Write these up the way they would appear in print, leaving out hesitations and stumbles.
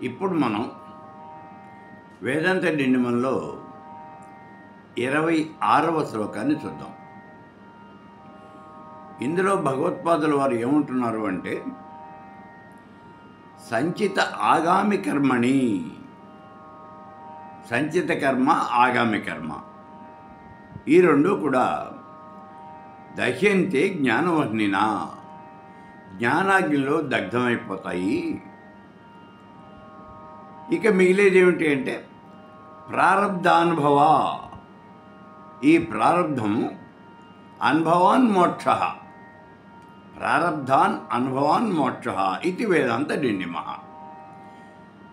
ఇప్పుడు మనం వేదాంత డిండిమంలో 26వ శ్లోకాన్ని చూద్దాం. ఇందులో భగవత్పాదుల వారు ఏమంటున్నారు అంటే, సంచిత ఆగామి కర్మణి, సంచిత కర్మ ఆగామి కర్మ ఈ రెండు కూడా దహ్యంతే జ్ఞానవహ్నిన, జ్ఞానాగ్నిలో దగ్ధమైపోతాయి. ఇక మిగిలేది ఏమిటి అంటే ప్రారబ్ధానుభవ, ఈ ప్రారబ్ధము అనుభవాన్ మోక్ష, ప్రారబ్ధాన్ అనుభవాన్ మోక్ష ఇది వేదాంత డిండిమ.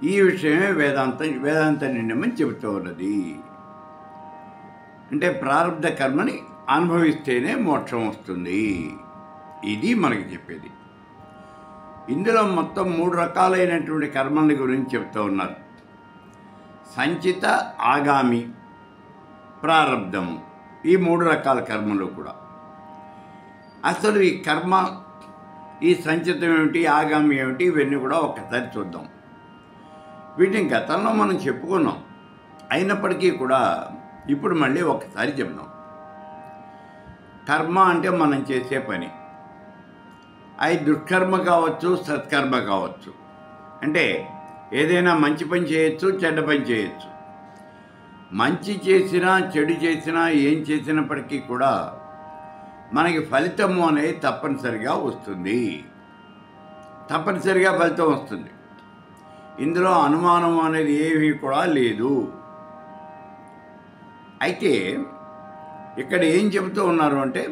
ఈ విషయమే వేదాంత డిండిమని చెబుతూ ఉన్నది. అంటే ప్రారబ్ధ కర్మని అనుభవిస్తేనే మోక్షం వస్తుంది, ఇది మనకి చెప్పేది. ఇందులో మొత్తం 3 రకాలైనటువంటి కర్మల గురించి చెప్తూ ఉన్నారు. సంచిత, ఆగామి, ప్రారబ్ధము, ఈ 3 రకాల కర్మలు కూడా. అసలు ఈ కర్మ, ఈ సంచితం ఏమిటి, ఆగామి ఏమిటి, ఇవన్నీ కూడా ఒక్కసారి చూద్దాం. వీటిని గతంలో మనం చెప్పుకున్నాం, అయినప్పటికీ కూడా ఇప్పుడు మళ్ళీ ఒక్కసారి చెప్దాం. కర్మ అంటే మనం చేసే పని, అది దుష్కర్మ కావచ్చు, సత్కర్మ కావచ్చు. అంటే ఏదైనా మంచి పని చేయొచ్చు, చెడ్డ పని చేయొచ్చు. మంచి చేసినా చెడు చేసినా ఏం చేసినప్పటికీ కూడా మనకి ఫలితము అనేది తప్పనిసరిగా వస్తుంది, తప్పనిసరిగా ఫలితం వస్తుంది. ఇందులో అనుమానం అనేది ఏమీ కూడా లేదు. అయితే ఇక్కడ ఏం చెబుతూ ఉన్నారు అంటే,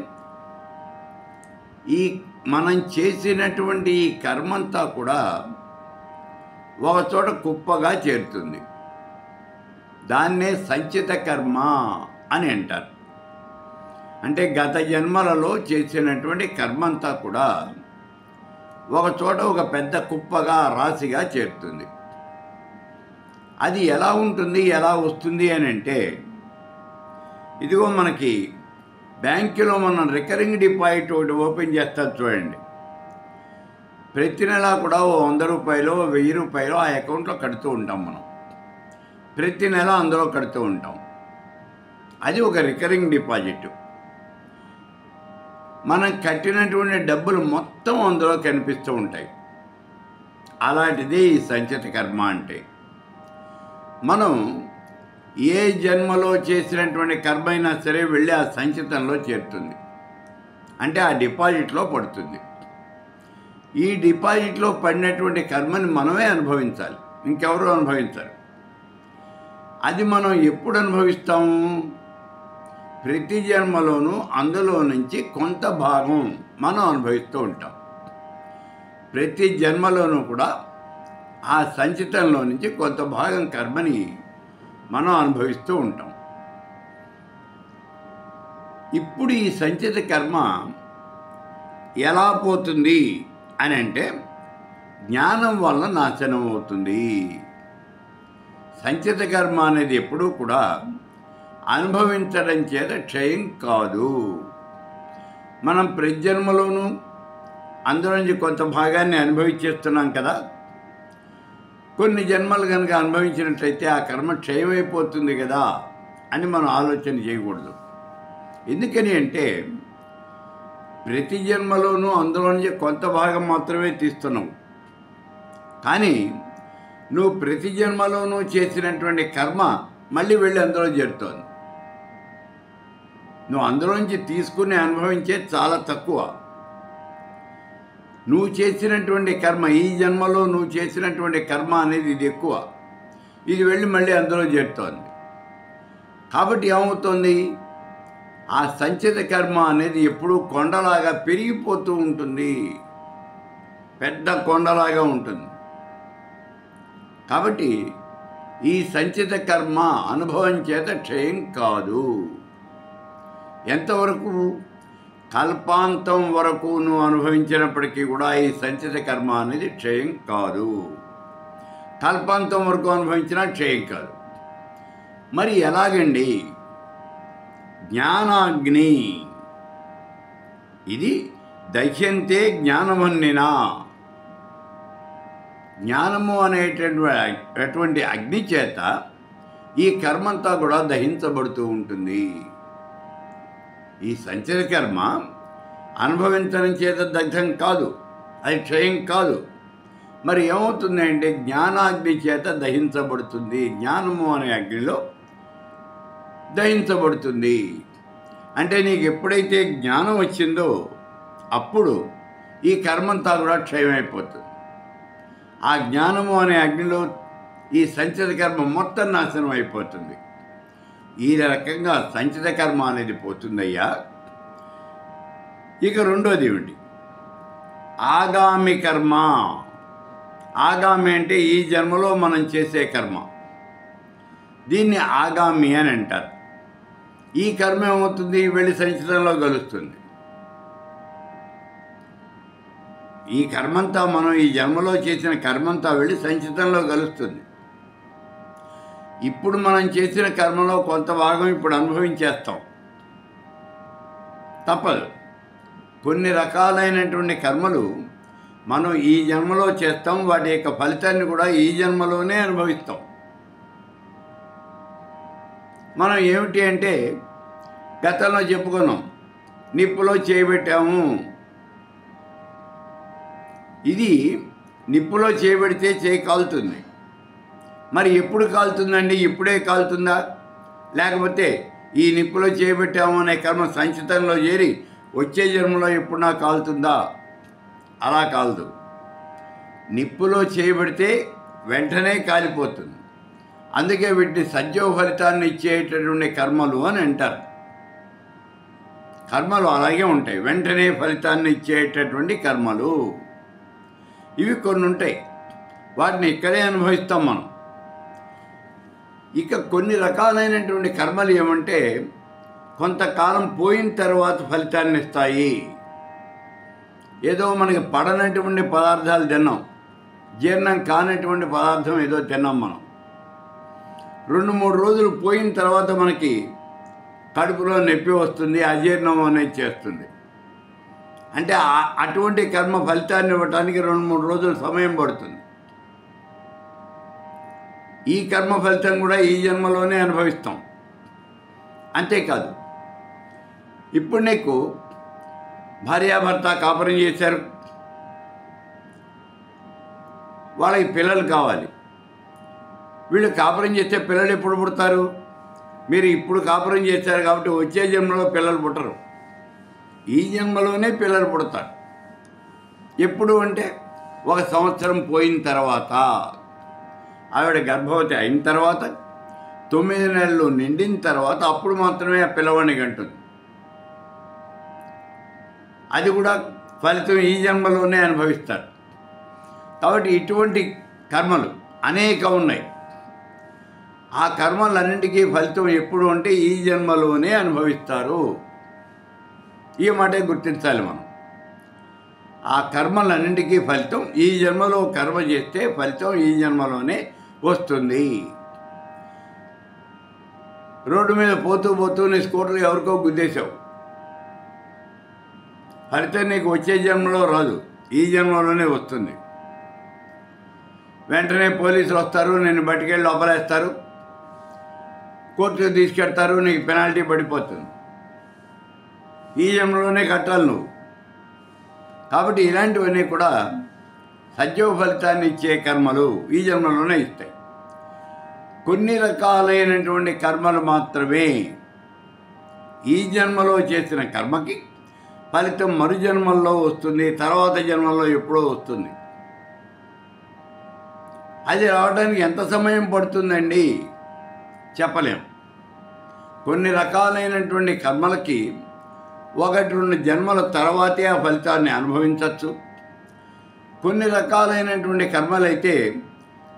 ఈ మనం చేసినటువంటి ఈ కర్మంతా కూడా ఒకచోట కుప్పగా చేరుతుంది. దాన్నే సంచిత కర్మ అని అంటారు. అంటే గత జన్మలలో చేసినటువంటి కర్మంతా కూడా ఒకచోట ఒక పెద్ద కుప్పగా, రాశిగా చేరుతుంది. అది ఎలా ఉంటుంది, ఎలా వస్తుంది అని అంటే, ఇదిగో మనకి బ్యాంకులో మనం రికరింగ్ డిపాజిట్ ఒకటి ఓపెన్ చేస్తారు చూడండి. ప్రతి నెల కూడా 100 రూపాయలు, 1000 రూపాయలు ఆ అకౌంట్లో కడుతూ ఉంటాం. మనం ప్రతి నెల అందులో కడుతూ ఉంటాం. అది ఒక రికరింగ్ డిపాజిట్. మనం కట్టినటువంటి డబ్బులు మొత్తం అందులో కనిపిస్తూ ఉంటాయి. అలాంటిదే ఈ సంచిత కర్మ అంటే. మనం ఏ జన్మలో చేసినటువంటి కర్మ అయినా సరే వెళ్ళి ఆ సంచితంలో చేరుతుంది. అంటే ఆ డిపాజిట్లో పడుతుంది. ఈ డిపాజిట్లో పడినటువంటి కర్మని మనమే అనుభవించాలి, ఇంకెవరూ అనుభవించాలి. అది మనం ఎప్పుడు అనుభవిస్తాము? ప్రతి జన్మలోనూ అందులో నుంచి కొంత భాగం మనం అనుభవిస్తూ ఉంటాం. ప్రతి జన్మలోనూ కూడా ఆ సంచితంలో నుంచి కొంత భాగం కర్మని మనం అనుభవిస్తూ ఉంటాం. ఇప్పుడు ఈ సంచిత కర్మ ఎలా పోతుంది అని అంటే, జ్ఞానం వల్ల నాశనం అవుతుంది. సంచిత కర్మ అనేది ఎప్పుడూ కూడా అనుభవించడం చేత క్షయం కాదు. మనం ప్రతి జన్మలోనూ అందులో నుంచి కొంత భాగాన్ని అనుభవించేస్తున్నాం కదా. కొన్ని జన్మలు కనుక అనుభవించినట్లయితే ఆ కర్మ క్షయమైపోతుంది కదా అని మనం ఆలోచన చేయకూడదు. ఎందుకని అంటే, ప్రతి జన్మలోనూ అందులో నుంచి కొంత భాగం మాత్రమే తీస్తున్నావు. కానీ నువ్వు ప్రతి జన్మలోనూ చేసినటువంటి కర్మ మళ్ళీ వెళ్ళి అందులో చేరుతోంది. నువ్వు అందులోంచి తీసుకుని అనుభవించేది చాలా తక్కువ. నువ్వు చేసినటువంటి కర్మ, ఈ జన్మలో నువ్వు చేసినటువంటి కర్మ అనేది ఇది ఎక్కువ. ఇది వెళ్ళి మళ్ళీ అందులో చేరుతోంది. కాబట్టి ఏమవుతుంది? ఆ సంచిత కర్మ అనేది ఎప్పుడూ కొండలాగా పెరిగిపోతూ ఉంటుంది, పెద్ద కొండలాగా ఉంటుంది. కాబట్టి ఈ సంచిత కర్మ అనుభవం చేత క్షయం కాదు. ఎంతవరకు? కల్పాంతం వరకు నువ్వు అనుభవించినప్పటికీ కూడా ఈ సంచిత కర్మ అనేది క్షయం కాదు. కల్పాంతం వరకు అనుభవించినా క్షయం కాదు. మరి ఎలాగండి? జ్ఞానాగ్ని, ఇది దహ్యంతే జ్ఞానవహ్నిన, జ్ఞానము అనేటటువంటి అగ్ని చేత ఈ కర్మంతా కూడా దహించబడుతూ ఉంటుంది. ఈ సంచిత కర్మ అనుభవించడం చేత దగ్ధం కాదు, అది క్షయం కాదు. మరి ఏమవుతుంది అంటే జ్ఞానాగ్ని చేత దహించబడుతుంది. జ్ఞానము అనే అగ్నిలో దహించబడుతుంది. అంటే నీకు ఎప్పుడైతే జ్ఞానం వచ్చిందో అప్పుడు ఈ కర్మంతా కూడా క్షయమైపోతుంది. ఆ జ్ఞానము అనే అగ్నిలో ఈ సంచిత కర్మ మొత్తం నాశనం అయిపోతుంది. ఈ రకంగా సంచిత కర్మ అనేది పోతుందయ్యా. ఇక రెండోది ఏమిటి? ఆగామి కర్మ. ఆగామి అంటే ఈ జన్మలో మనం చేసే కర్మ. దీన్ని ఆగామి అని అంటారు. ఈ కర్మ ఏమవుతుంది? వెళ్ళి సంచితంలో కలుస్తుంది. ఈ కర్మంతా మనం ఈ జన్మలో చేసిన కర్మంతా వెళ్ళి సంచితంలో కలుస్తుంది. ఇప్పుడు మనం చేసిన కర్మలో కొంత భాగం ఇప్పుడు అనుభవించేస్తాం, తప్పదు. కొన్ని రకాలైనటువంటి కర్మలు మనం ఈ జన్మలో చేస్తాం, వాటి యొక్క ఫలితాన్ని కూడా ఈ జన్మలోనే అనుభవిస్తాం. మనం ఏమిటి అంటే గతంలో చెప్పుకున్నాం, నిప్పులో చేయబెట్టాము. ఇది నిప్పులో చేయబెడితే చేయి కాలుతుంది. మరి ఎప్పుడు కాలుతుందండి? ఇప్పుడే కాలుతుందా? లేకపోతే ఈ నిప్పులో చేయబెట్టాము అనే కర్మ సంచితంలో చేరి వచ్చే జన్మలో ఎప్పుడు నాకు కాలుతుందా? అలా కాలదు. నిప్పులో చేయబెడితే వెంటనే కాలిపోతుంది. అందుకే వీటిని సజీవ ఫలితాన్ని ఇచ్చేటటువంటి కర్మలు అని అంటారు. కర్మలు అలాగే ఉంటాయి, వెంటనే ఫలితాన్ని ఇచ్చేటటువంటి కర్మలు. ఇవి కొన్ని ఉంటాయి, వాటిని ఇక్కడే అనుభవిస్తాం మనం. ఇక కొన్ని రకాలైనటువంటి కర్మలు ఏమంటే కొంతకాలం పోయిన తర్వాత ఫలితాన్ని ఇస్తాయి. ఏదో మనకి పడనటువంటి పదార్థాలు తిన్నాం, జీర్ణం కానటువంటి పదార్థం ఏదో తిన్నాం మనం. 2-3 రోజులు పోయిన తర్వాత మనకి కడుపులో నొప్పి వస్తుంది, అజీర్ణం అనేది చేస్తుంది. అంటే అటువంటి కర్మ ఫలితాన్ని ఇవ్వటానికి 2-3 రోజులు సమయం పడుతుంది. ఈ కర్మ ఫలితం కూడా ఈ జన్మలోనే అనుభవిస్తాం. అంతేకాదు, ఇప్పుడు నీకు భార్యాభర్త కాపురం చేశారు, వాళ్ళకి పిల్లలు కావాలి. వీళ్ళు కాపురం చేస్తే పిల్లలు ఎప్పుడు పుడతారు? మీరు ఇప్పుడు కాపురం చేశారు కాబట్టి వచ్చే జన్మలో పిల్లలు పుట్టరు, ఈ జన్మలోనే పిల్లలు పుడతారు. ఎప్పుడు అంటే 1 సంవత్సరం పోయిన తర్వాత, ఆవిడ గర్భవతి అయిన తర్వాత 9 నెలలు నిండిన తర్వాత అప్పుడు మాత్రమే ఆ పిల్లవాడిని కంటుంది. అది కూడా ఫలితం ఈ జన్మలోనే అనుభవిస్తారు. కాబట్టి ఇటువంటి కర్మలు అనేకం ఉన్నాయి. ఆ కర్మలన్నింటికీ ఫలితం ఎప్పుడు అంటే ఈ జన్మలోనే అనుభవిస్తారు. ఈ మాటే గుర్తించాలి మనం. ఆ కర్మలన్నింటికీ ఫలితం ఈ జన్మలో కర్మ చేస్తే ఫలితం ఈ జన్మలోనే వస్తుంది. రోడ్డు మీద పోతూ పోతూ నీ స్కూటర్ ఎవరికో గుద్దేశావు, ఫలితం నీకు వచ్చే జన్మలో రాదు, ఈ జన్మలోనే వస్తుంది. వెంటనే పోలీసులు వస్తారు, నిన్ను బయటికెళ్ళి లోపలేస్తారు, కోర్టుకు తీసుకెళ్తారు, నీకు పెనాల్టీ పడిపోతుంది. ఈ జన్మలోనే కట్టాలి నువ్వు. కాబట్టి ఇలాంటివన్నీ కూడా సజీవ ఫలితాన్ని ఇచ్చే కర్మలు ఈ జన్మలోనే ఇస్తాయి. కొన్ని రకాలైనటువంటి కర్మలు మాత్రమే ఈ జన్మలో చేసిన కర్మకి ఫలితం మరు జన్మల్లో వస్తుంది, తర్వాత జన్మల్లో ఎప్పుడో వస్తుంది. అది రావడానికి ఎంత సమయం పడుతుందండి చెప్పలేం. కొన్ని రకాలైనటువంటి కర్మలకి 1-2 జన్మల తర్వాతే ఆ ఫలితాన్ని అనుభవించవచ్చు. కొన్ని రకాలైనటువంటి కర్మలైతే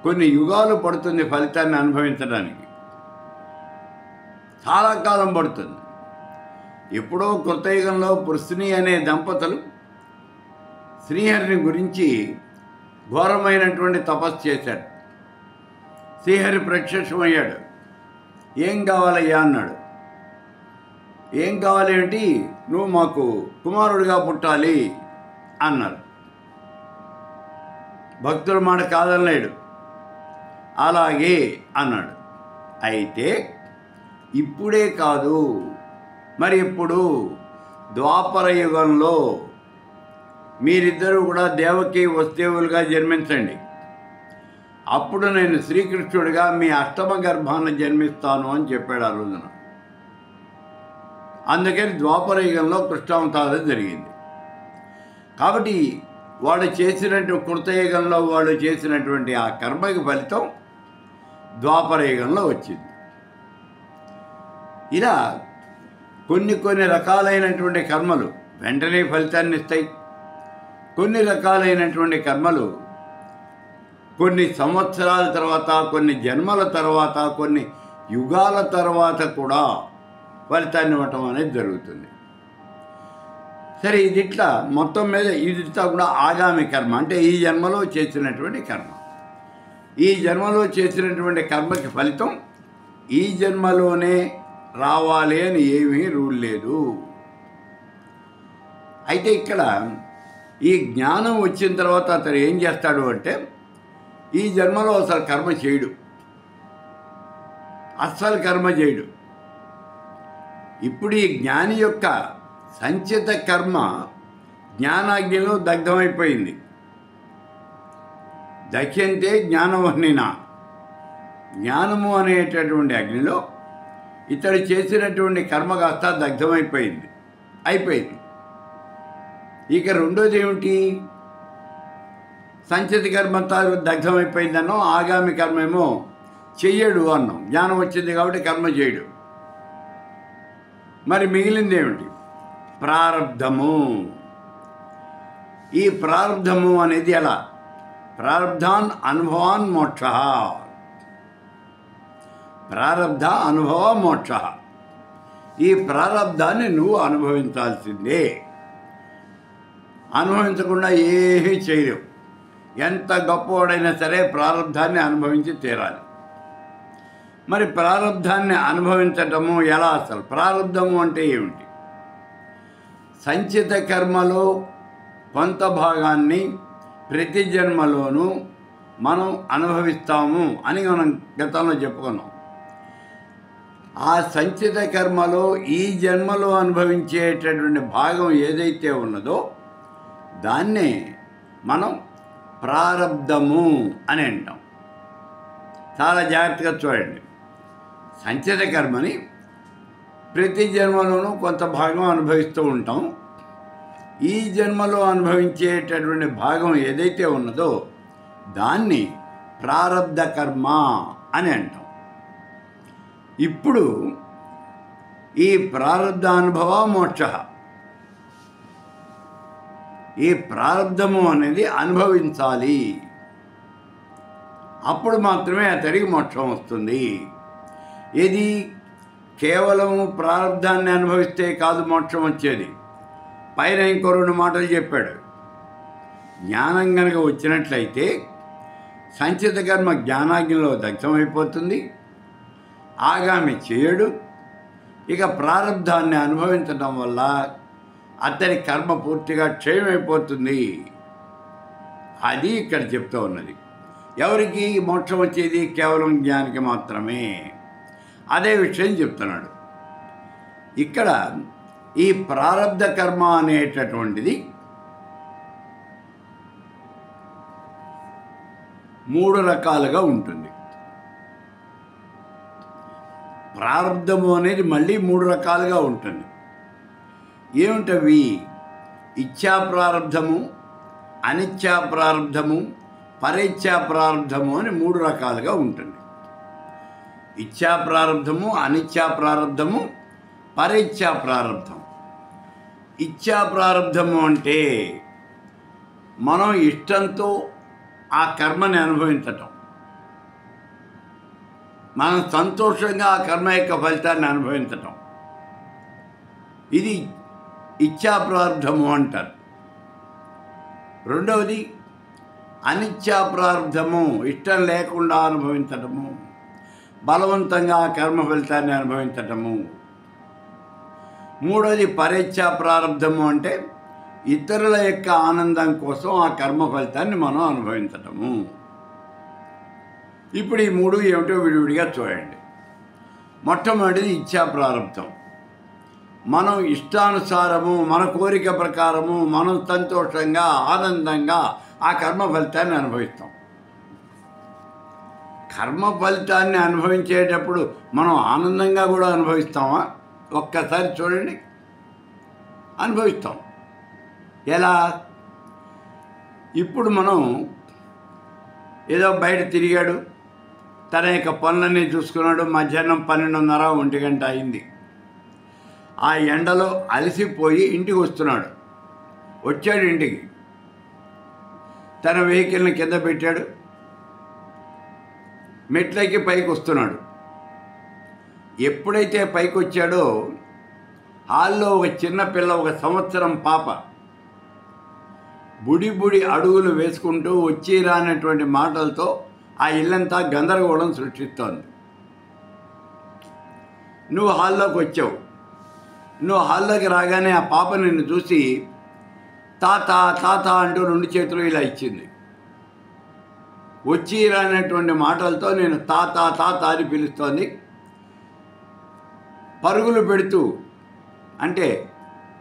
కొన్ని యుగాలు పడుతుంది ఫలితాన్ని అనుభవించడానికి, చాలా కాలం పడుతుంది. ఎప్పుడో కృతయుగంలో పృథ్వీ అనే దంపతులు శ్రీహరిని గురించి ఘోరమైనటువంటి తపస్సు చేశాడు. శ్రీహరి ప్రత్యక్షమయ్యాడు. ఏం కావాలయ్యా అన్నాడు. ఏం కావాలేంటి? నువ్వు మాకు కుమారుడిగా పుట్టాలి అన్నారు. భక్తుల మాట కాదనలేడు. అలాగే అన్నాడు. అయితే ఇప్పుడే కాదు, మరి ఎప్పుడు? ద్వాపర యుగంలో మీరిద్దరూ కూడా దేవకి వసుదేవులుగా జన్మించండి. అప్పుడు నేను శ్రీకృష్ణుడిగా మీ అష్టమ గర్భాన్ని జన్మిస్తాను అని చెప్పాడు ఆ రోజున. అందుకని ద్వాపర యుగంలో కృష్ణావతారం జరిగింది. కాబట్టి వాళ్ళు చేసినటువంటి కృతయుగంలో వాళ్ళు చేసినటువంటి ఆ కర్మకి ఫలితం ద్వాపర యుగంలో వచ్చింది. ఇలా కొన్ని రకాలైనటువంటి కర్మలు వెంటనే ఫలితాన్ని ఇస్తాయి. కొన్ని రకాలైనటువంటి కర్మలు కొన్ని సంవత్సరాల తర్వాత, కొన్ని జన్మల తర్వాత, కొన్ని యుగాల తర్వాత కూడా ఫలితాన్ని ఇవ్వటం అనేది జరుగుతుంది. సరే, ఇది ఇట్లా మొత్తం మీద ఇదింతా కూడా ఆగామి కర్మ, అంటే ఈ జన్మలో చేసినటువంటి కర్మ. ఈ జన్మలో చేసినటువంటి కర్మకి ఫలితం ఈ జన్మలోనే రావాలి అని ఏమీ రూల్ లేదు. అయితే ఇక్కడ ఈ జ్ఞానం వచ్చిన తర్వాత అతను ఏం చేస్తాడు అంటే, ఈ జన్మలో అసలు కర్మ చేయడు, అస్సలు కర్మ చేయడు. ఇప్పుడు ఈ జ్ఞాని యొక్క సంచిత కర్మ జ్ఞానాగ్నిలో దగ్ధమైపోయింది. దక్ష్యంతే జ్ఞానవహ్నిన, జ్ఞానము అనేటటువంటి అగ్నిలో ఇతడు చేసినటువంటి కర్మ కాస్త దగ్ధమైపోయింది, అయిపోయింది. ఇక రెండోది ఏమిటి? సంచిత కర్మ దగ్ధమైపోయిందన్నో, ఆగామి కర్మ ఏమో చెయ్యడు అన్నాం. జ్ఞానం వచ్చింది కాబట్టి కర్మ చేయడు. మరి మిగిలింది ఏమిటి? ప్రారబ్ధము. ఈ ప్రారబ్ధము అనేది ఎలా? ప్రారబ్ధాన్ అనుభవాన్ మోక్ష, ప్రారబ్ధ అనుభవ మోక్ష. ఈ ప్రారబ్ధాన్ని నువ్వు అనుభవించాల్సిందే, అనుభవించకుండా ఏమీ చేయలేవు. ఎంత గొప్పవాడైనా సరే ప్రారబ్ధాన్ని అనుభవించి తీరాలి. మరి ప్రారబ్ధాన్ని అనుభవించటము ఎలా? అసలు ప్రారబ్ధము అంటే ఏమిటి? సంచిత కర్మలో కొంత భాగాన్ని ప్రతి జన్మలోనూ మనం అనుభవిస్తాము అని మనం గతంలో చెప్పుకున్నాం. ఆ సంచిత కర్మలో ఈ జన్మలో అనుభవించేటటువంటి భాగం ఏదైతే ఉన్నదో దాన్నే మనం ప్రారబ్ధము అని అంటాం. చాలా జాగ్రత్తగా చూడండి. సంచిత కర్మని ప్రతి జన్మలోనూ కొంత భాగం అనుభవిస్తూ ఉంటాం. ఈ జన్మలో అనుభవించేటటువంటి భాగం ఏదైతే ఉన్నదో దాన్ని ప్రారబ్ధ కర్మ అని అంటాం. ఇప్పుడు ఈ ప్రారబ్ధ అనుభవ మోక్ష, ఈ ప్రారబ్ధము అనేది అనుభవించాలి. అప్పుడు మాత్రమే అతడికి మోక్షం వస్తుంది. ఇది కేవలం ప్రారబ్ధాన్ని అనుభవిస్తే కాదు మోక్షం వచ్చేది. పైన ఇంకో 2 మాటలు చెప్పాడు. జ్ఞానం కనుక వచ్చినట్లయితే సంచిత కర్మ జ్ఞానాగ్నిలో దగ్ధమైపోతుంది, ఆగామి చేయడు. ఇక ప్రారబ్ధాన్ని అనుభవించడం వల్ల అతని కర్మ పూర్తిగా క్షయమైపోతుంది. అది ఇక్కడ చెప్తూ ఉన్నది. ఎవరికి మోక్షం వచ్చేది? కేవలం జ్ఞానికి మాత్రమే. అదే విషయం చెప్తున్నాడు ఇక్కడ. ఈ ప్రారబ్ధ కర్మ అనేటటువంటిది 3 రకాలుగా ఉంటుంది. ప్రారబ్ధము అనేది మళ్ళీ 3 రకాలుగా ఉంటుంది. ఏమిటవి? ఇచ్ఛా ప్రారబ్ధము, అనిచ్ఛా ప్రారబ్ధము, పరేచ్ఛా ప్రారబ్ధము అని 3 రకాలుగా ఉంటుంది. ఇచ్ఛా ప్రారబ్ధము, అనిచ్ఛా ప్రారబ్ధము, పరేచ్ఛా ప్రారబ్ధం. ఇచ్ఛా ప్రారబ్ధము అంటే మనం ఇష్టంతో ఆ కర్మని అనుభవించటం, మనం సంతోషంగా ఆ కర్మ యొక్క ఫలితాన్ని అనుభవించటం, ఇది ఇచ్ఛా ప్రారబ్ధము అంటారు. రెండవది అనిచ్ఛా ప్రారబ్ధము, ఇష్టం లేకుండా అనుభవించటము, బలవంతంగా ఆ కర్మ ఫలితాన్ని అనుభవించటము. మూడవది పరేచ్ఛా ప్రారబ్ధము, అంటే ఇతరుల యొక్క ఆనందం కోసం ఆ కర్మ ఫలితాన్ని మనం అనుభవించటము. ఇప్పుడు ఈ మూడు ఏమిటో విడివిడిగా చూడండి. మొట్టమొదటిది ఇచ్ఛా ప్రారంభం. మనం ఇష్టానుసారము, మన కోరిక ప్రకారము, మనం సంతోషంగా ఆనందంగా ఆ కర్మ ఫలితాన్ని అనుభవిస్తాం. కర్మ ఫలితాన్ని అనుభవించేటప్పుడు మనం ఆనందంగా కూడా అనుభవిస్తామా? ఒక్కసారి చూడండి. అనుభవిస్తాం. ఎలా? ఇప్పుడు మనం ఏదో బయట తిరిగాడు, తన యొక్క పనులన్నీ చూసుకున్నాడు, మధ్యాహ్నం 12:30 1 గంట అయింది. ఆ ఎండలో అలసిపోయి ఇంటికి వస్తున్నాడు. వచ్చాడు ఇంటికి, తన వెహికల్ని కింద పెట్టాడు, మెట్లకి పైకి వస్తున్నాడు. ఎప్పుడైతే పైకి వచ్చాడో హాల్లో ఒక చిన్న పిల్ల, ఒక సంవత్సరం పాప బుడి బుడి అడుగులు వేసుకుంటూ వచ్చి రానటువంటి మాటలతో ఆ ఇల్లంతా గందరగోళం సృష్టిస్తోంది. నువ్వు హాల్లోకి వచ్చావు. నువ్వు హాల్లోకి రాగానే ఆ పాప నిన్ను చూసి తాత తాత అంటూ 2 చేతులు ఇలా ఇచ్చింది. వచ్చి రానటువంటి మాటలతో నేను తాత తాత అని పిలుస్తోంది. పరుగులు పెడుతూ, అంటే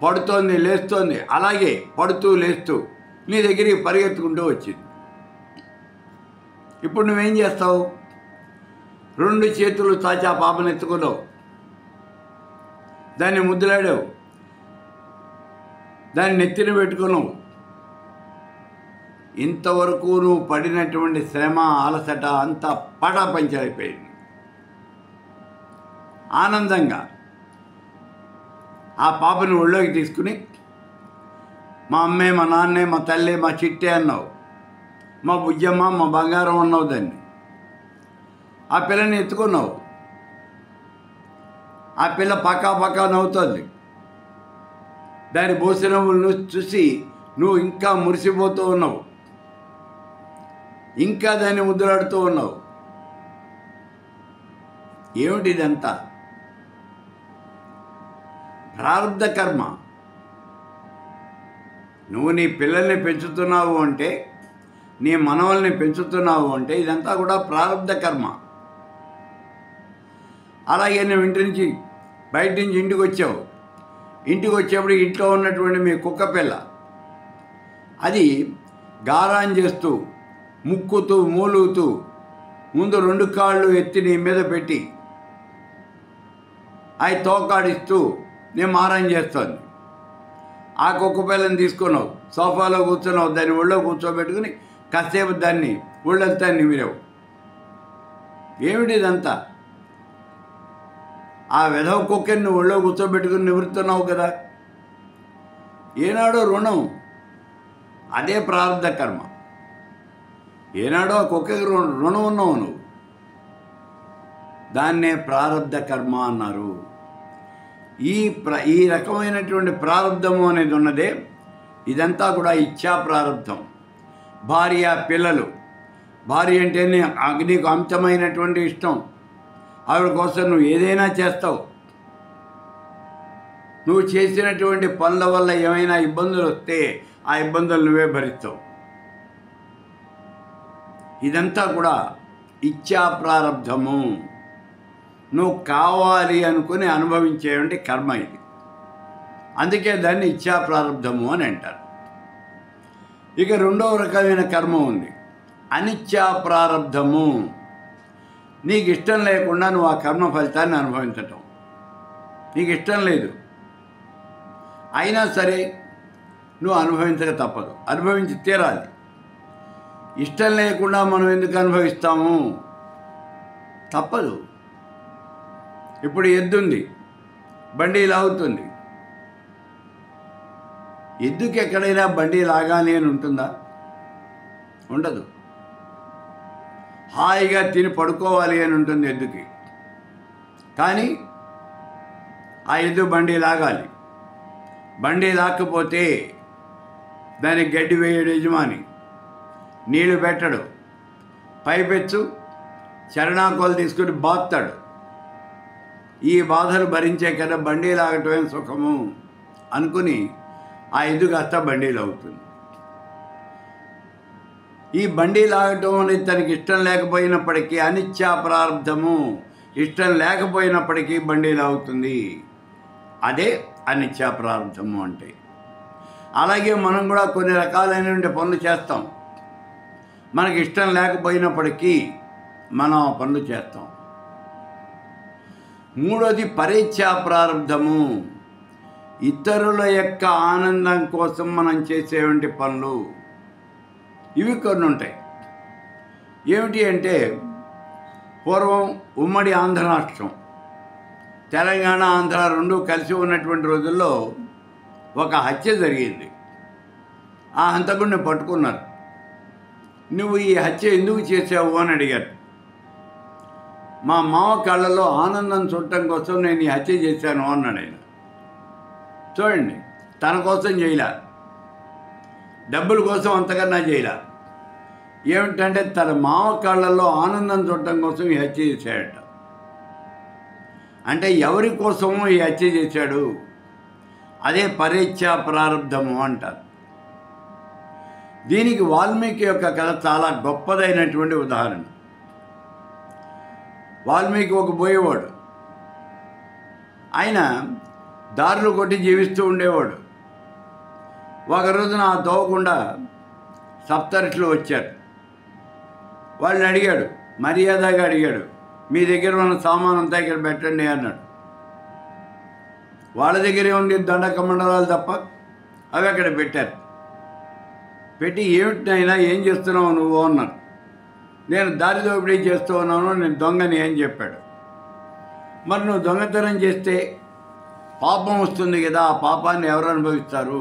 పడుతోంది లేస్తోంది, అలాగే పడుతూ లేస్తూ నీ దగ్గరికి పరిగెత్తుకుంటూ వచ్చింది. ఇప్పుడు నువ్వేం చేస్తావు? 2 చేతులు చాచి ఆ పాపను ఎత్తుకున్నావు, దాన్ని ముద్దులాడావు, దాన్ని నెత్తిన పెట్టుకున్నావు. ఇంతవరకు నువ్వు పడినటువంటి శ్రమ, అలసట అంతా పటాపంచలైపోయింది. ఆనందంగా ఆ పాపను ఒళ్ళోకి తీసుకుని మా అమ్మే, మా నాన్నే, మా తల్లి, మా చిట్టే అన్నావు, మా బుజ్జమ్మ, మా బంగారం అన్నావు. దాన్ని, ఆ పిల్లని ఎత్తుకున్నావు. ఆ పిల్ల పక్కా పక్కా నవ్వుతోంది. దాని బోసి నవ్వులను చూసి నువ్వు ఇంకా మురిసిపోతూ ఉన్నావు, ఇంకా దాన్ని ముద్దులాడుతూ ఉన్నావు. ఏమిటి ఇదంతా? ప్రారంధ కర్మ. నువ్వు నీ పిల్లల్ని పెంచుతున్నావు అంటే, నీ మనవల్ని పెంచుతున్నావు అంటే ఇదంతా కూడా ప్రారంధ కర్మ. అలాగే నువ్వు బయట నుంచి ఇంటికి వచ్చావు. ఇంటికి వచ్చేప్పుడు ఇంట్లో ఉన్నటువంటి మీ కుక్క పిల్ల అది గారాన్ చేస్తూ, ముక్కుతూ, మూలుగుతూ, ముందు 2 కాళ్ళు ఎత్తి నీ మీద పెట్టి అవి తోకాడిస్తూ నేను మారం చేస్తాను. ఆ కుక్క పిల్లని తీసుకున్నావు, సోఫాలో కూర్చున్నావు, దాన్ని ఒళ్ళో కూర్చోబెట్టుకుని కాసేపు దాన్ని ఒళ్ళంతా నిమిరావు. ఏమిటి ఇదంతా? ఆ వెధవ కుక్కని నువ్వు ఒళ్ళో కూర్చోబెట్టుకుని నివృత్తున్నావు కదా. ఏనాడో రుణం, అదే ప్రారంధ కర్మ. ఏనాడో ఆ కుక్కకి రుణం ఉన్నావు నువ్వు, దాన్నే ప్రారంధ కర్మ అన్నారు. ఈ రకమైనటువంటి ప్రారంధము అనేది ఉన్నదే, ఇదంతా కూడా ఇచ్ఛా ప్రారంధం. భార్య, పిల్లలు. భార్య అంటే నీకు అమితమైనటువంటి ఇష్టం, ఆవిడ కోసం నువ్వు ఏదైనా చేస్తావు. నువ్వు చేసినటువంటి పనుల వల్ల ఏమైనా ఇబ్బందులు వస్తే ఆ ఇబ్బందులు నువ్వే భరిస్తావు. ఇదంతా కూడా ఇచ్ఛా ప్రారంధము. నువ్వు కావాలి అనుకుని అనుభవించేటువంటి కర్మ ఇది. అందుకే దాన్ని ఇచ్ఛా ప్రారంధము అని అంటారు. ఇక 2వ రకమైన కర్మ ఉంది, అనిచ్ఛా ప్రారంధము. నీకు ఇష్టం లేకుండా నువ్వు ఆ కర్మ ఫలితాన్ని అనుభవించటం. నీకు ఇష్టం లేదు, అయినా సరే నువ్వు అనుభవించక తప్పదు, అనుభవించి తీరాలి. ఇష్టం లేకుండా మనం ఎందుకు అనుభవిస్తాము? తప్పదు. ఇప్పుడు ఎద్దుంది, బండి లాగుతుంది. ఎద్దుకి ఎక్కడైనా బండి లాగాలి అని ఉంటుందా? ఉండదు. హాయిగా తిని పడుకోవాలి అని ఉంటుంది ఎద్దుకి. కానీ ఆ ఎద్దు బండి లాగాలి. బండి లాక్కపోతే దానికి గడ్డి వేయడు యజమాని, నీళ్లు పెట్టడు, పైపెచ్చు చరణాకోలు తీసుకుని బాత్తాడు. ఈ బాధలు భరించే కదా బండి లాగటమే సుఖము అనుకుని ఆ ఎద్దు కాస్త బండీలు అవుతుంది. ఈ బండీలు ఆగటం అనేది తనకి ఇష్టం లేకపోయినప్పటికీ అనిత్యా ప్రారంధము, ఇష్టం లేకపోయినప్పటికీ బండీలు అవుతుంది. అదే అనిత్యా ప్రారంధము అంటే. అలాగే మనం కూడా కొన్ని రకాలైనటువంటి పనులు చేస్తాం, మనకి ఇష్టం లేకపోయినప్పటికీ మనం ఆ పనులు చేస్తాం. మూడోది పరేచ్ఛా ప్రారంధము, ఇతరుల యొక్క ఆనందం కోసం మనం చేసేటువంటి పనులు. ఇవి కొన్ని ఉంటాయి. ఏమిటి అంటే, పూర్వం ఉమ్మడి ఆంధ్ర రాష్ట్రం, తెలంగాణ ఆంధ్ర రెండు కలిసి ఉన్నటువంటి రోజుల్లో ఒక హత్య జరిగింది. ఆ హంతకుడిని పట్టుకున్నారు. నువ్వు ఈ హత్య ఎందుకు చేసావు అని అడిగారు. మా మామ కళ్ళలో ఆనందం చూడటం కోసం నేను ఈ హత్య చేశాను అన్నాడు ఆయన. చూడండి, తన కోసం చేయలే, డబ్బుల కోసం అంతకన్నా చేయలే. ఏమిటంటే తన మామ కళ్ళల్లో ఆనందం చూడటం కోసం ఈ హత్య చేశాడట. అంటే ఎవరి కోసమో ఈ హత్య చేశాడు. అదే పరేచ్ఛా ప్రారంధము అంటారు. దీనికి వాల్మీకి యొక్క కథ చాలా గొప్పదైనటువంటి ఉదాహరణ. వాల్మీకి ఒక బోయేవాడు. ఆయన దారులు కొట్టి జీవిస్తూ ఉండేవాడు. ఒక రోజున ఆ తోవకుండా సప్తర్షులు వచ్చారు. వాళ్ళని అడిగాడు, మర్యాదగా అడిగాడు, మీ దగ్గర ఉన్న సామాన్ అంతా ఇక్కడ పెట్టండి అన్నాడు. వాళ్ళ దగ్గరే ఉంది దండక మండలాలు తప్ప, అవి అక్కడ పెట్టారు. పెట్టి ఏమిటినైనా ఏం చేస్తున్నావు నువ్వు అన్నాడు. నేను దారి దోపిడీ చేస్తూ ఉన్నాను, నేను దొంగని అని చెప్పాడు. మరి నువ్వు దొంగతనం చేస్తే పాపం వస్తుంది కదా, ఆ పాపాన్ని ఎవరు అనుభవిస్తారు?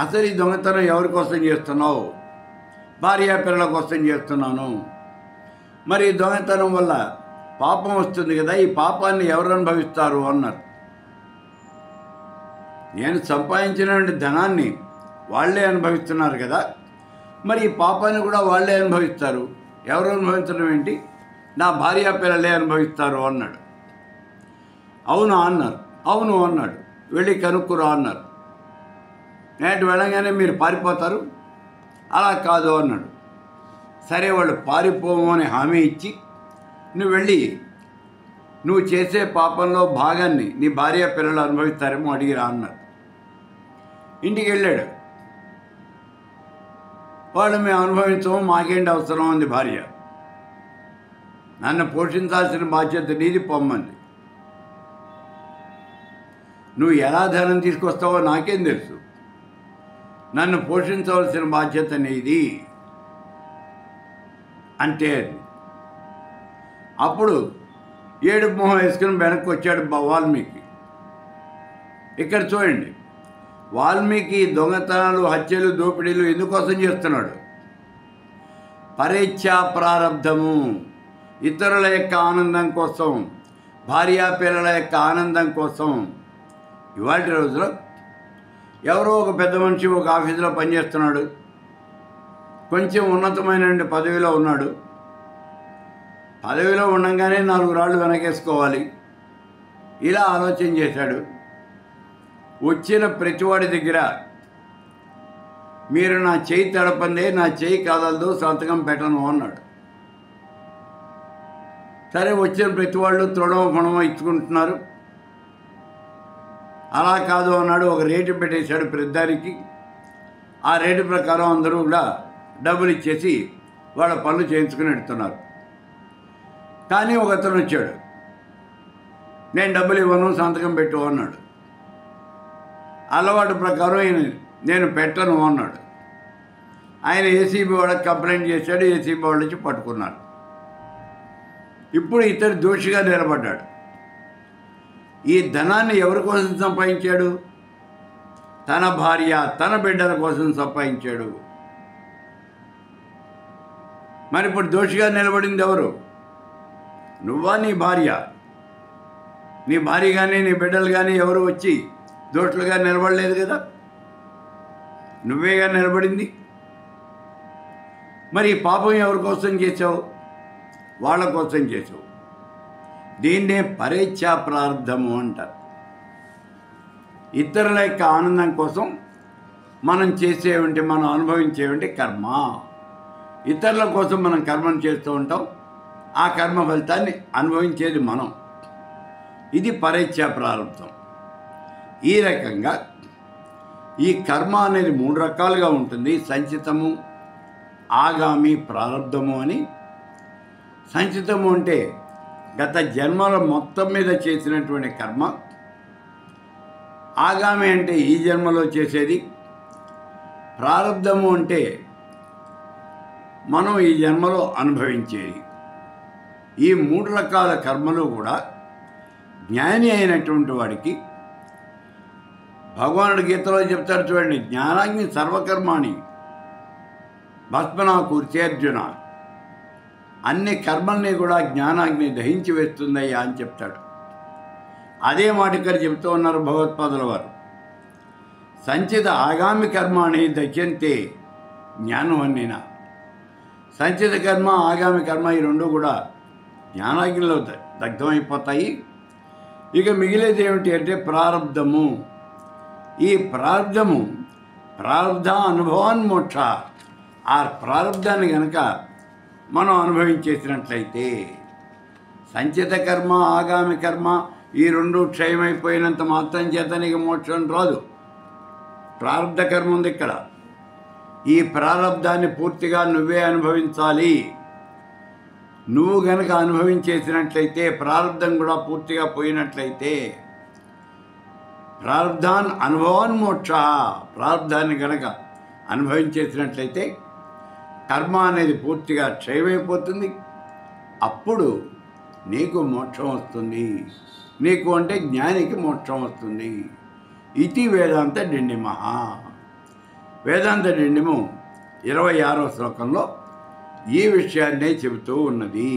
అసలు ఈ దొంగతనం ఎవరి కోసం చేస్తున్నావు? భార్యాపిల్లల కోసం చేస్తున్నాను. మరి ఈ దొంగతనం వల్ల పాపం వస్తుంది కదా, ఈ పాపాన్ని ఎవరు అనుభవిస్తారు అన్నారు. నేను సంపాదించినటువంటి ధనాన్ని వాళ్ళే అనుభవిస్తున్నారు కదా, మరి ఈ పాపాన్ని కూడా వాళ్ళే అనుభవిస్తారు. ఎవరు అనుభవించడం ఏంటి? నా భార్యాపిల్లలే అనుభవిస్తారు అన్నాడు. అవునా అన్నారు. అవును అన్నాడు. వెళ్ళి కనుక్కురా అన్నారు. నేటి వెళ్ళగానే మీరు పారిపోతారు? అలా కాదు అన్నాడు. సరే, వాళ్ళు పారిపోము అని హామీ ఇచ్చి, నువ్వు వెళ్ళి నువ్వు చేసే పాపంలో భాగాన్ని నీ భార్య పిల్లలు అనుభవిస్తారేమో అడిగిరా అన్నారు. ఇంటికి వెళ్ళాడు. వాళ్ళు మేము అనుభవించము, మాకేంటి అవసరం అంది భార్య. నన్ను పోషించాల్సిన బాధ్యత నీది, పొమ్మంది. నువ్వు ఎలా ధనం తీసుకొస్తావో నాకేం తెలుసు, నన్ను పోషించవలసిన బాధ్యత నీది అంటే. అప్పుడు ఏడుపు మొహం వేసుకుని వెనక్కి వచ్చాడు వాల్మీకి. ఇక్కడ చూడండి, వాల్మీకి దొంగతనాలు, హత్యలు, దోపిడీలు ఎందుకోసం చేస్తున్నాడు? పరేచ్ఛా ప్రారంధము, ఇతరుల యొక్క ఆనందం కోసం, భార్యాపిల్లల యొక్క ఆనందం కోసం. ఇవాళ రోజులో ఎవరో ఒక పెద్ద మనిషి ఒక ఆఫీసులో పనిచేస్తున్నాడు, కొంచెం ఉన్నతమైన పదవిలో ఉన్నాడు. పదవిలో ఉండగానే 4 రాళ్ళు వెనకేసుకోవాలి, ఇలా ఆలోచన చేశాడు. వచ్చిన ప్రతివాడి దగ్గర మీరు నా చేయి తడపందే, నా చేయి కదలదు, సంతకం పెట్టను అన్నాడు. సరే, వచ్చిన ప్రతి వాళ్ళు తృణమో గుణమో ఇచ్చుకుంటున్నారు. అలా కాదు అన్నాడు. ఒక రేటు పెట్టేశాడు ప్రతిదానికి. ఆ రేటు ప్రకారం అందరూ కూడా డబ్బులు ఇచ్చేసి వాళ్ళ పనులు చేయించుకుని వెళ్తున్నారు. కానీ ఒక అతను వచ్చాడు, నేను డబ్బులు ఇవ్వను, సంతకం పెట్టు అన్నాడు. అలవాటు ప్రకారం నేను పెట్టను అన్నాడు. ఆయన ఏసీబీ వాళ్ళకి కంప్లైంట్ చేశాడు. ఏసీబీ వాళ్ళు వచ్చి పట్టుకున్నారు. ఇప్పుడు ఇతడు దోషిగా నిలబడ్డాడు. ఈ ధనాన్ని ఎవరి కోసం సంపాదించాడు? తన భార్య, తన బిడ్డల కోసం సంపాదించాడు. మరి ఇప్పుడు దోషిగా నిలబడింది ఎవరు? నువ్వా, నీ భార్య? నీ భార్య కానీ నీ బిడ్డలు కానీ ఎవరు వచ్చి దోషులుగా నిలబడలేదు కదా, నువ్వేగా నిలబడింది. మరి ఈ పాపం ఎవరి కోసం చేసావు? వాళ్ళ కోసం చేసావు. దీన్నే పరేచ్ఛా ప్రారంధము అంటారు. ఇతరుల యొక్క ఆనందం కోసం మనం చేసేవంటి, మనం అనుభవించేవంటి కర్మ. ఇతరుల కోసం మనం కర్మను చేస్తూ ఉంటాం, ఆ కర్మ ఫలితాన్ని అనుభవించేది మనం. ఇది పరేచ్ఛా ప్రారంభం. ఈ రకంగా ఈ కర్మ అనేది 3 రకాలుగా ఉంటుంది: సంచితము, ఆగామి, ప్రారంధము అని. సంచితము అంటే గత జన్మల మొత్తం మీద చేసినటువంటి కర్మ. ఆగామి అంటే ఈ జన్మలో చేసేది. ప్రారంధము అంటే మనం ఈ జన్మలో అనుభవించేది. ఈ 3 రకాల కర్మలు కూడా జ్ఞాని అయినటువంటి వాడికి భగవానుడు గీతలో చెప్తారు చూడండి, జ్ఞానాగ్ని సర్వకర్మాణి భస్మనా కుర్చే అర్జున. అన్ని కర్మల్ని కూడా జ్ఞానాగ్ని దహించి వేస్తుందయ్యా అని చెప్తాడు. అదే మాట ఇక్కడ చెప్తూ ఉన్నారు భగవత్పాదుల వారు. సంచిత ఆగామి కర్మాణి దహ్యంతే జ్ఞానవన్నిన. సంచిత కర్మ, ఆగామి కర్మ ఈ రెండు కూడా జ్ఞానాగ్నిలో దగ్ధమైపోతాయి. ఇక మిగిలేది ఏమిటి అంటే ప్రారంధము. ఈ ప్రారంధము ప్రారంధ అనుభవాన్మోక్ష. ఆ ప్రారంధాన్ని కనుక మనం అనుభవించేసినట్లయితే సంచిత కర్మ, ఆగామి కర్మ ఈ రెండు క్షయమైపోయినంత మాత్రం చేత నీకు మోక్షం రాదు. ప్రారంధ కర్మ ఉంది ఇక్కడ. ఈ ప్రారంధాన్ని పూర్తిగా నువ్వే అనుభవించాలి. నువ్వు గనక అనుభవించేసినట్లయితే, ప్రారంధం కూడా పూర్తిగా పోయినట్లయితే, ప్రారంధాన్ అనుభవాన్ మోక్ష. ప్రారంధాన్ని గనక అనుభవించేసినట్లయితే కర్మ అనేది పూర్తిగా క్షయమైపోతుంది. అప్పుడు నీకు మోక్షం వస్తుంది. నీకు అంటే జ్ఞానికి మోక్షం వస్తుంది. ఇది వేదాంత డిండిమ. వేదాంత డిండిము 26వ శ్లోకంలో ఈ విషయాన్నే చెబుతూ ఉన్నది.